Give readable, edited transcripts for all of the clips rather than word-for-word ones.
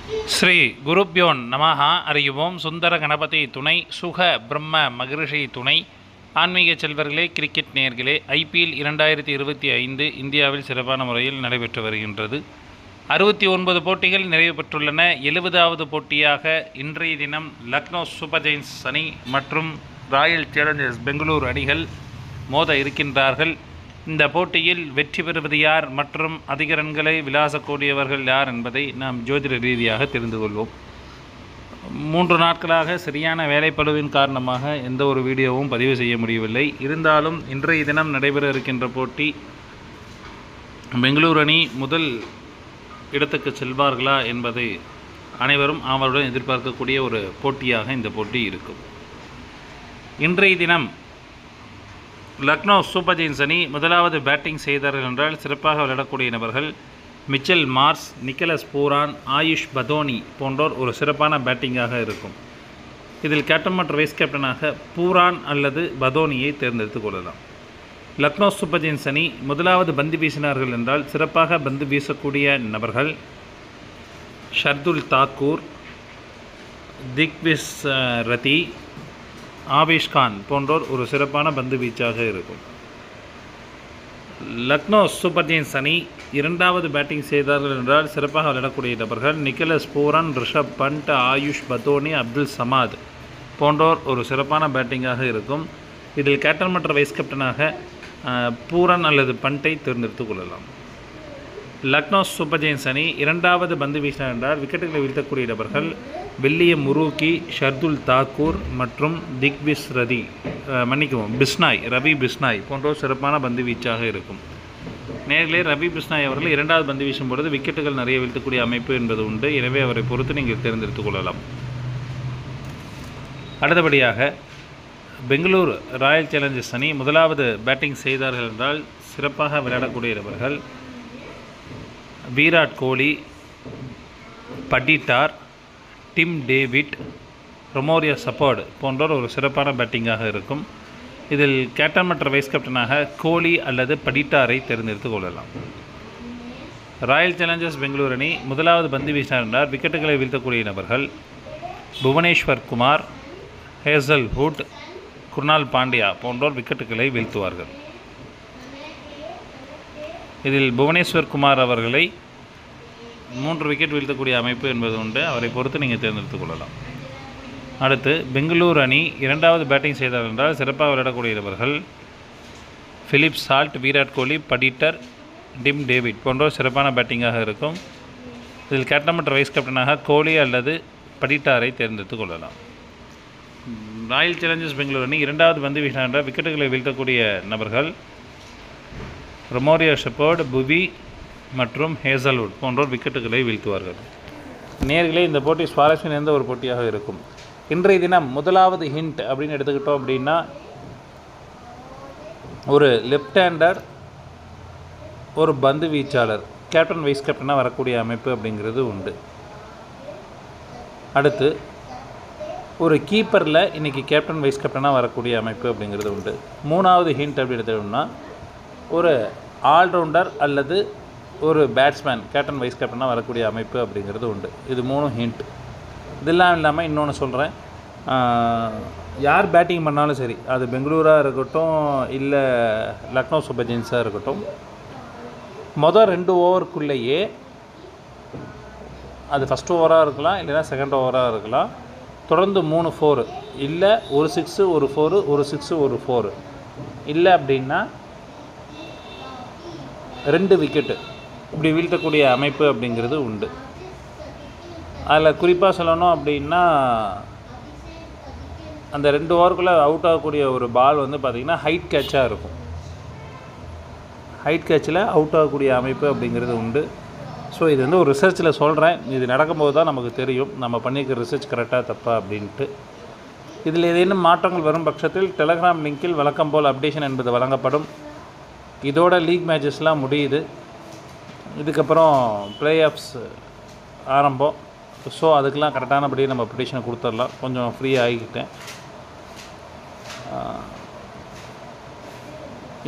ஸ்ரீ குருப்யோன் நமஹ. அறியுவோம். சுந்தர கணபதி துணை, சுக பிரம்ம மகரிஷி துணை. ஆன்மீக செல்வர்களே, கிரிக்கெட் நேயர்களே, IPL 2025 இந்தியாவில் சிறப்பான முறையில் நடைபெற்று வருகின்றது. 69 போட்டிகள் நிறைவு பெற்றுள்ளன. 70வது போட்டியாக இன்றைய தினம் லக்னோ சூப்பர் ஜெயின்ஸ் அணி மற்றும் ராயல் சேலஞ்சர்ஸ் பெங்களூர் அணிகள் மோத இருக்கின்றார்கள். இந்த போட்டியில் வெற்றி பெறுவது யார் மற்றும் அதிக ரன்களை விளாசக்கூடியவர்கள் யார் என்பதை நாம் ஜோதிட ரீதியாக தெரிந்து கொள்வோம். 3 நாட்களாக சரியான வேலைப்பளுவின் காரணமாக எந்த ஒரு வீடியோவும் பதிவு செய்ய முடியவில்லை. இருந்தாலும் இன்றைய தினம் நடைபெற இருக்கின்ற போட்டி, பெங்களூர் அணி முதல் இடத்துக்கு செல்வார்களா என்பதை அனைவரும் அவருடன் எதிர்பார்க்கக்கூடிய ஒரு போட்டியாக இந்த போட்டி இருக்கும். இன்றைய தினம் லக்னோ சூப்பர் ஜெயின்ஸ் அணி முதலாவது பேட்டிங் செய்தார்கள் என்றால் சிறப்பாக விளையாடக்கூடிய நபர்கள் Mitchell Marsh, Nicholas பூரான், AYUSH Badoni போன்றோர் ஒரு சிறப்பான பேட்டிங்காக இருக்கும். இதில் கேப்டன் மற்றும் வைஸ் கேப்டனாக பூரான் அல்லது பதோனியை தேர்ந்தெடுத்துக் கொள்ளலாம். லக்னோ சூப்பர் ஜெயின்ஸ் அணி முதலாவது பந்து வீசினார்கள் என்றால் சிறப்பாக பந்து வீசக்கூடிய நபர்கள் ஷர்துல் தாக்கூர், திக்விஸ் ரதி, ஆவேஷ் கான் போன்றோர் ஒரு சிறப்பான பந்து வீச்சாக இருக்கும். லக்னோ சூப்பர் ஜெயின்ஸ் அணி இரண்டாவது பேட்டிங் செய்தார்கள் என்றால் சிறப்பாக விளையாடக்கூடிய நபர்கள் நிக்கலஸ் பூரான், ரிஷப் பண்ட், ஆயுஷ் பதோனி, அப்துல் சமாத் போன்றோர் ஒரு சிறப்பான பேட்டிங்காக இருக்கும். இதில் கேப்டன் மற்றும் வைஸ் கேப்டனாக பூரன் அல்லது பண்டை தேர்ந்தெடுத்துக் கொள்ளலாம். லக்னோ சூப்பர் ஜெயின்ஸ் அணி இரண்டாவது பந்து வீசினார் என்றால் விக்கெட்டுகளை வீழ்த்தக்கூடிய நபர்கள் வில்லியம் முருகி, ஷர்துல் தாக்கூர் மற்றும் ரவி பிஸ்னாய் போன்றோர் சிறப்பான பந்து வீச்சாக இருக்கும். நேர்களே, ரவி பிஸ்னாய் அவர்கள் இரண்டாவது பந்து வீசும் பொழுது விக்கெட்டுகள் நிறைய வீழ்த்தக்கூடிய அமைப்பு என்பது உண்டு. எனவே அவரை பொறுத்து நீங்கள் தேர்ந்தெடுத்துக் கொள்ளலாம். அடுத்தபடியாக பெங்களூர் ராயல் சேலஞ்சர்ஸ் அணி முதலாவது பேட்டிங் செய்தார்கள் என்றால் சிறப்பாக விளையாடக்கூடிய நபர்கள் Virat Kohli, Patidar, Tim David, ரொமோரியோ support போன்றோர் ஒரு சிறப்பான பேட்டிங்காக இருக்கும். இதில் கேப்டன் மற்றும் வைஸ் கேப்டனாக கோலி அல்லது படிட்டாரை தேர்ந்தெடுத்துக் கொள்ளலாம். ராயல் சேலஞ்சர்ஸ் பெங்களூர் அணி முதலாவது பந்து வீசினார் என்றால் விக்கெட்டுகளை வீழ்த்தக்கூடிய நபர்கள் புவனேஸ்வர் குமார், ஹேசல்வுட், குர்னால் பாண்டியா போன்றோர் விக்கெட்டுகளை வீழ்த்துவார்கள். இதில் புவனேஸ்வர் குமார் அவர்களை 3 விக்கெட் வீழ்த்தக்கூடிய அமைப்பு என்பது உண்டு. அவரை பொறுத்து நீங்கள் தேர்ந்தெடுத்துக் கொள்ளலாம். அடுத்து பெங்களூர் அணி இரண்டாவது பேட்டிங் செய்தார் என்றால் சிறப்பாக விளையாடக்கூடிய நபர்கள் Philip salt, Virat Kohli, Patidar, Tim David போன்றோர் சிறப்பான பேட்டிங்காக இருக்கும். இதில் கேப்டன் மற்றும் வைஸ் கேப்டனாக கோலி அல்லது படிட்டாரை தேர்ந்தெடுத்துக் கொள்ளலாம். ராயல் சேலஞ்சர்ஸ் பெங்களூர் அணி இரண்டாவது பந்து வீசினார் என்றால் விக்கெட்டுகளை வீழ்த்தக்கூடிய நபர்கள் ரொமோரியோ ஷெப்பர்ட், புவி மற்றும் ஹேசல்வுட் போன்றோர் விக்கெட்டுகளை வீழ்த்துவார்கள். நேர்களே, இந்த போட்டி சுவாரஸ்யம் நிறைந்த ஒரு போட்டியாக இருக்கும். இன்றைய தினம் முதலாவது ஹிண்ட் அப்படின்னு எடுத்துக்கிட்டோம் அப்படின்னா, ஒரு லெஃப்ட் ஹேண்டர், ஒரு பந்து வீச்சாளர் கேப்டன் வைஸ் கேப்டனாக வரக்கூடிய அமைப்பு அப்படிங்கிறது உண்டு. அடுத்து ஒரு கீப்பரில் இன்றைக்கி கேப்டன் வைஸ் கேப்டனாக வரக்கூடிய அமைப்பு அப்படிங்கிறது உண்டு. மூணாவது ஹிண்ட் அப்படி எடுத்துக்கிட்டோம்னா, ஒரு ஆல்ரவுண்டர் அல்லது ஒரு பேட்ஸ்மேன் கேப்டன் வைஸ் கேப்டனாக வரக்கூடிய அமைப்பு அப்படிங்கிறது உண்டு. இது 3 ஹிண்ட். இதெல்லாம் இல்லாமல் இன்னொன்று சொல்கிறேன். யார் பேட்டிங் பண்ணாலும் சரி, அது பெங்களூராக இருக்கட்டும் இல்லை லக்னோ சூப்பர் ஜெயின்ஸாக இருக்கட்டும், மொதல் 2 ஓவருக்குள்ளேயே, அது ஃபஸ்ட் ஓவராக இருக்கலாம் இல்லைனா செகண்ட் ஓவராக இருக்கலாம், தொடர்ந்து 3 4 இல்லை ஒரு 6 ஒரு 4 ஒரு 6 ஒரு 4 இல்லை அப்படின்னா 2 விக்கெட்டு இப்படி வீழ்த்தக்கூடிய அமைப்பு அப்படிங்கிறது உண்டு. அதில் குறிப்பாக சொல்லணும் அப்படின்னா, அந்த 2 ஓவருக்குள்ளே அவுட் ஆகக்கூடிய ஒரு பால் வந்து பார்த்திங்கன்னா ஹைட் கேட்சாக இருக்கும். ஹைட் கேட்சில் அவுட் ஆகக்கூடிய அமைப்பு அப்படிங்கிறது உண்டு. ஸோ இது வந்து ஒரு ரிசர்ச்சில் சொல்கிறேன். இது நடக்கும்போது தான் நமக்கு தெரியும் நம்ம பண்ணியிருக்க ரிசர்ச் கரெக்டாக தப்பா அப்படின்ட்டு. இதில் ஏதேனும் மாற்றங்கள் வரும் பட்சத்தில் டெலகிராம் லிங்கில் வழக்கம் போல் அப்டேஷன் என்பது வழங்கப்படும். இதோட லீக் மேட்சஸ்லாம் முடியுது. இதுக்கப்புறம் ப்ளே ஆஃப்ஸ் ஆரம்பம். ஸோ அதுக்கெலாம் கரெக்டானபடி நம்ம ப்ரெடிக்ஷனை கொடுத்துடலாம். கொஞ்சம் ஃப்ரீ ஆகிக்கிட்டேன்.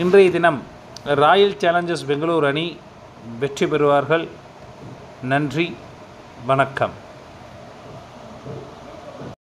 இன்றைய தினம் ராயல் சேலஞ்சர்ஸ் பெங்களூர் அணி வெற்றி பெறுவார்கள். நன்றி, வணக்கம்.